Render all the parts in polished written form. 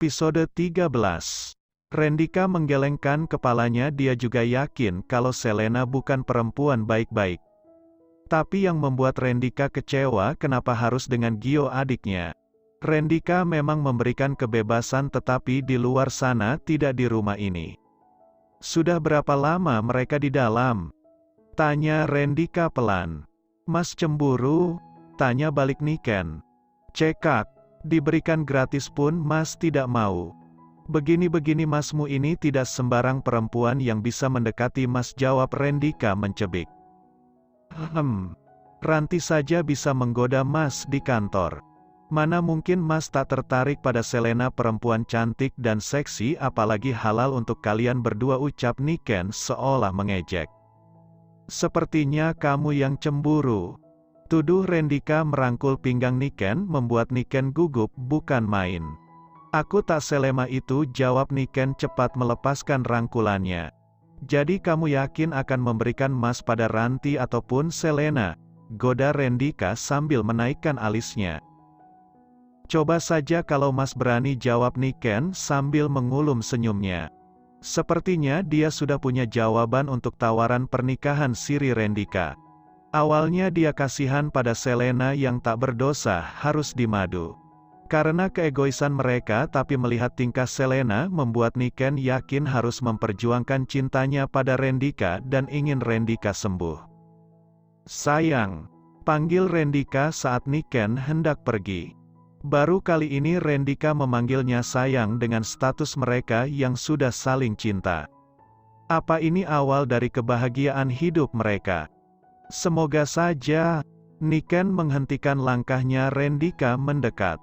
Episode 13. Rendika menggelengkan kepalanya, dia juga yakin kalau Selena bukan perempuan baik-baik. Tapi yang membuat Rendika kecewa kenapa harus dengan Gio adiknya. Rendika memang memberikan kebebasan tetapi di luar sana tidak di rumah ini. Sudah berapa lama mereka di dalam? Tanya Rendika pelan. Mas cemburu? Tanya balik Niken. Cekak. Diberikan gratis pun Mas tidak mau. Begini-begini Masmu ini tidak sembarang perempuan yang bisa mendekati Mas, jawab Rendika mencebik. Ranti saja bisa menggoda Mas di kantor. Mana mungkin Mas tak tertarik pada Selena, perempuan cantik dan seksi, apalagi halal untuk kalian berdua, ucap Niken seolah mengejek. Sepertinya kamu yang cemburu. Tuduh Rendika merangkul pinggang Niken, membuat Niken gugup bukan main. Aku tak selema itu, jawab Niken cepat melepaskan rangkulannya. Jadi kamu yakin akan memberikan Mas pada Ranti ataupun Selena? Goda Rendika sambil menaikkan alisnya. Coba saja kalau Mas berani, jawab Niken sambil mengulum senyumnya. Sepertinya dia sudah punya jawaban untuk tawaran pernikahan siri Rendika. Awalnya dia kasihan pada Selena yang tak berdosa harus dimadu. Karena keegoisan mereka, tapi melihat tingkah Selena membuat Niken yakin harus memperjuangkan cintanya pada Rendika dan ingin Rendika sembuh. Sayang, panggil Rendika saat Niken hendak pergi. Baru kali ini Rendika memanggilnya sayang dengan status mereka yang sudah saling cinta. Apa ini awal dari kebahagiaan hidup mereka? Semoga saja. Niken menghentikan langkahnya, Rendika mendekat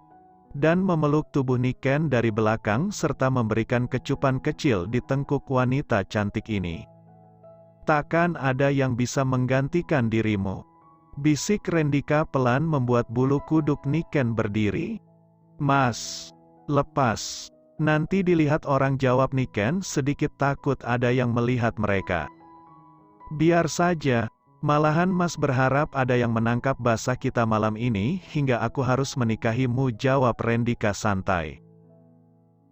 dan memeluk tubuh Niken dari belakang serta memberikan kecupan kecil di tengkuk wanita cantik ini. Takkan ada yang bisa menggantikan dirimu, bisik Rendika pelan, membuat bulu kuduk Niken berdiri. Mas, lepas, nanti dilihat orang, jawab Niken sedikit takut ada yang melihat mereka. Biar saja. Malahan Mas berharap ada yang menangkap basah kita malam ini hingga aku harus menikahimu, jawab Rendika santai.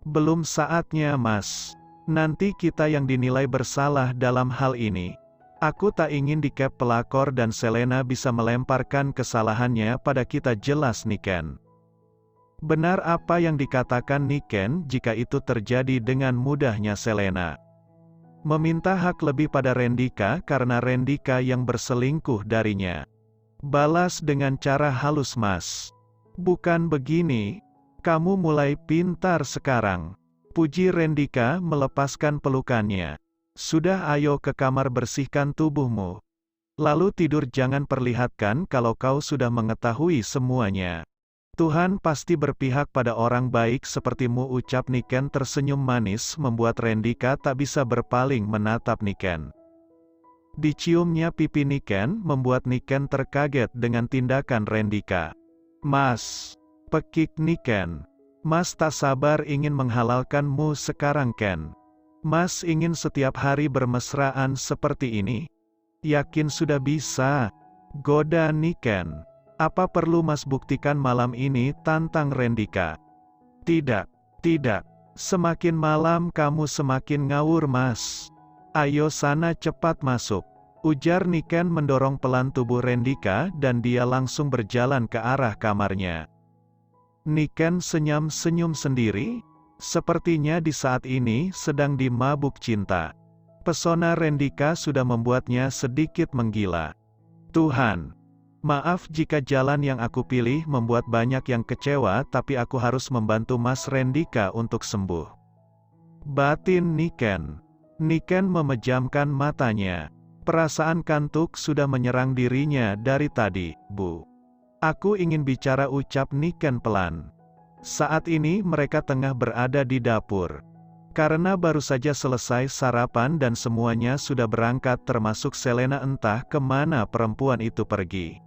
Belum saatnya Mas. Nanti kita yang dinilai bersalah dalam hal ini. Aku tak ingin dikep pelakor dan Selena bisa melemparkan kesalahannya pada kita, jelas Niken. Benar apa yang dikatakan Niken, jika itu terjadi dengan mudahnya Selena meminta hak lebih pada Rendika karena Rendika yang berselingkuh darinya. Balas dengan cara halus, Mas. Bukan begini. Kamu mulai pintar sekarang. Puji Rendika melepaskan pelukannya. Sudah, ayo ke kamar bersihkan tubuhmu. Lalu tidur, jangan perlihatkan kalau kau sudah mengetahui semuanya. Tuhan pasti berpihak pada orang baik sepertimu, ucap Niken tersenyum manis, membuat Rendika tak bisa berpaling menatap Niken. Diciumnya pipi Niken, membuat Niken terkaget dengan tindakan Rendika. Mas, pekik Niken. Mas tak sabar ingin menghalalkanmu sekarang, Ken. Mas ingin setiap hari bermesraan seperti ini. Yakin sudah bisa? Goda Niken. Apa perlu Mas buktikan malam ini, tantang Rendika. Tidak, tidak. Semakin malam kamu semakin ngawur, Mas. Ayo sana cepat masuk, ujar Niken mendorong pelan tubuh Rendika dan dia langsung berjalan ke arah kamarnya. Niken senyum-senyum sendiri. Sepertinya di saat ini sedang dimabuk cinta. Pesona Rendika sudah membuatnya sedikit menggila. Tuhan, maaf jika jalan yang aku pilih membuat banyak yang kecewa, tapi aku harus membantu Mas Rendika untuk sembuh. Batin Niken. Niken memejamkan matanya. Perasaan kantuk sudah menyerang dirinya dari tadi, Bu. Aku ingin bicara, ucap Niken pelan. Saat ini mereka tengah berada di dapur. Karena baru saja selesai sarapan dan semuanya sudah berangkat termasuk Selena, entah kemana perempuan itu pergi.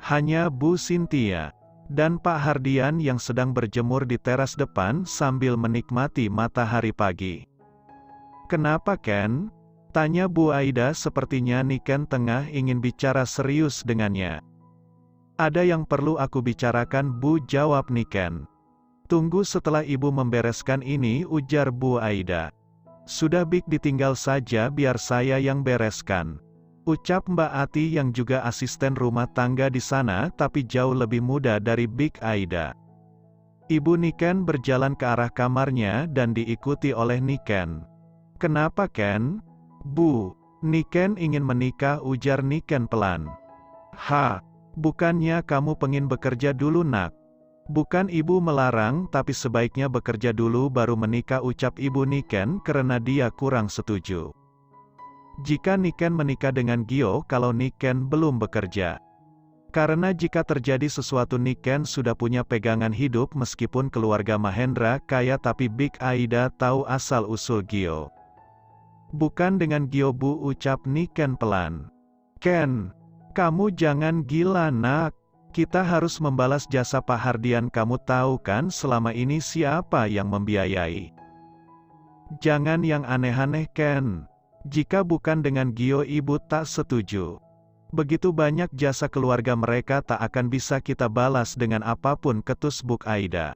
Hanya Bu Cynthia dan Pak Hardian yang sedang berjemur di teras depan sambil menikmati matahari pagi. Kenapa, Ken? Tanya Bu Aida, sepertinya Niken tengah ingin bicara serius dengannya. Ada yang perlu aku bicarakan, Bu, jawab Niken. Tunggu setelah ibu membereskan ini, ujar Bu Aida. Sudah Bik, ditinggal saja biar saya yang bereskan, ucap Mbak Ati yang juga asisten rumah tangga di sana tapi jauh lebih muda dari Bik Aida. Ibu Niken berjalan ke arah kamarnya dan diikuti oleh Niken. Kenapa Ken? Bu, Niken ingin menikah, ujar Niken pelan. Bukannya kamu pengen bekerja dulu nak? Bukan ibu melarang, tapi sebaiknya bekerja dulu baru menikah, ucap ibu Niken karena dia kurang setuju. Jika Niken menikah dengan Gio kalau Niken belum bekerja. Karena jika terjadi sesuatu Niken sudah punya pegangan hidup meskipun keluarga Mahendra kaya tapi Bik Aida tahu asal-usul Gio. Bukan dengan Gio Bu, ucap Niken pelan. Ken, kamu jangan gila nak. Kita harus membalas jasa Pak Hardian, kamu tahu kan selama ini siapa yang membiayai. Jangan yang aneh-aneh Ken. Jika bukan dengan Gio ibu tak setuju. Begitu banyak jasa keluarga mereka tak akan bisa kita balas dengan apapun, ketus Buk Aida.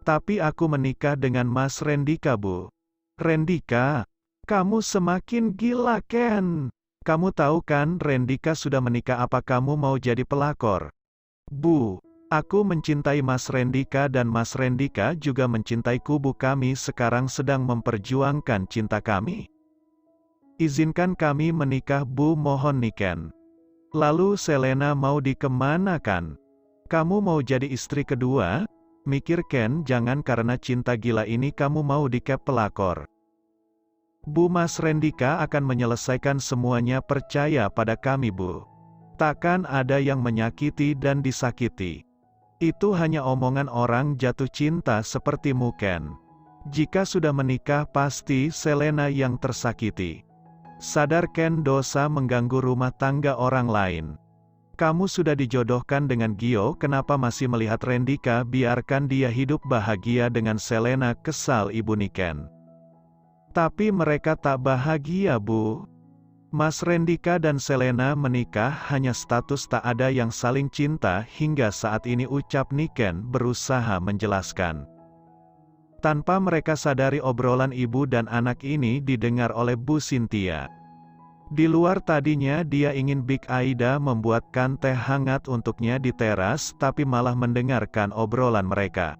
Tapi aku menikah dengan Mas Rendika Bu. Rendika? Kamu semakin gila Ken. Kamu tahu kan Rendika sudah menikah, apa kamu mau jadi pelakor? Bu, aku mencintai Mas Rendika dan Mas Rendika juga mencintai kubu kami, sekarang sedang memperjuangkan cinta kami. Izinkan kami menikah Bu, mohon Niken. Lalu Selena mau dikemanakan? Kamu mau jadi istri kedua? Mikir Ken, jangan karena cinta gila ini kamu mau dikep pelakor. Bu, Mas Rendika akan menyelesaikan semuanya, percaya pada kami Bu. Takkan ada yang menyakiti dan disakiti. Itu hanya omongan orang jatuh cinta sepertimu Ken. Jika sudah menikah pasti Selena yang tersakiti. Sadar Ken, dosa mengganggu rumah tangga orang lain. Kamu sudah dijodohkan dengan Gio, kenapa masih melihat Rendika? Biarkan dia hidup bahagia dengan Selena, kesal ibu Niken. Tapi mereka tak bahagia Bu. Mas Rendika dan Selena menikah hanya status, tak ada yang saling cinta hingga saat ini, ucap Niken berusaha menjelaskan. Tanpa mereka sadari obrolan ibu dan anak ini didengar oleh Bu Cynthia. Di luar tadinya dia ingin Bik Aida membuatkan teh hangat untuknya di teras, tapi malah mendengarkan obrolan mereka.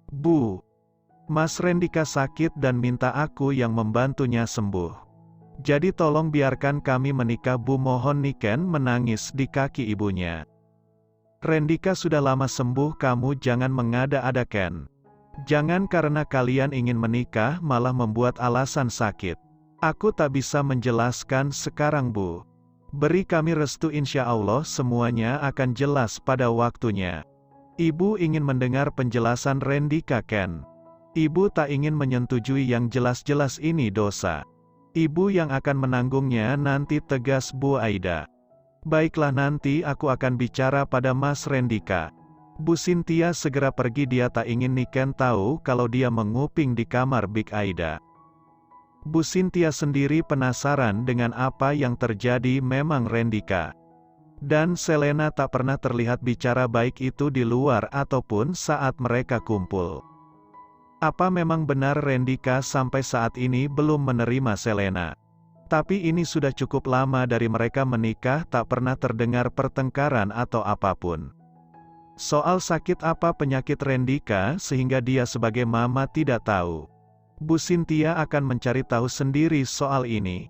Bu, Mas Rendika sakit dan minta aku yang membantunya sembuh. Jadi tolong biarkan kami menikah Bu, mohon. Niken menangis di kaki ibunya. Rendika sudah lama sembuh, kamu jangan mengada-ada Ken. Jangan karena kalian ingin menikah malah membuat alasan sakit. Aku tak bisa menjelaskan sekarang Bu. Beri kami restu, insya Allah semuanya akan jelas pada waktunya. Ibu ingin mendengar penjelasan Rendika Ken. Ibu tak ingin menyetujui yang jelas-jelas ini dosa. Ibu yang akan menanggungnya nanti, tegas Bu Aida. Baiklah, nanti aku akan bicara pada Mas Rendika. Bu Cynthia segera pergi, dia tak ingin Niken tahu kalau dia menguping di kamar Bik Aida. Bu Cynthia sendiri penasaran dengan apa yang terjadi. Memang Rendika dan Selena tak pernah terlihat bicara baik itu di luar ataupun saat mereka kumpul. Apa memang benar Rendika sampai saat ini belum menerima Selena? Tapi ini sudah cukup lama dari mereka menikah, tak pernah terdengar pertengkaran atau apapun. Soal sakit apa penyakit Rendika sehingga dia sebagai mama tidak tahu. Bu Cynthia akan mencari tahu sendiri soal ini.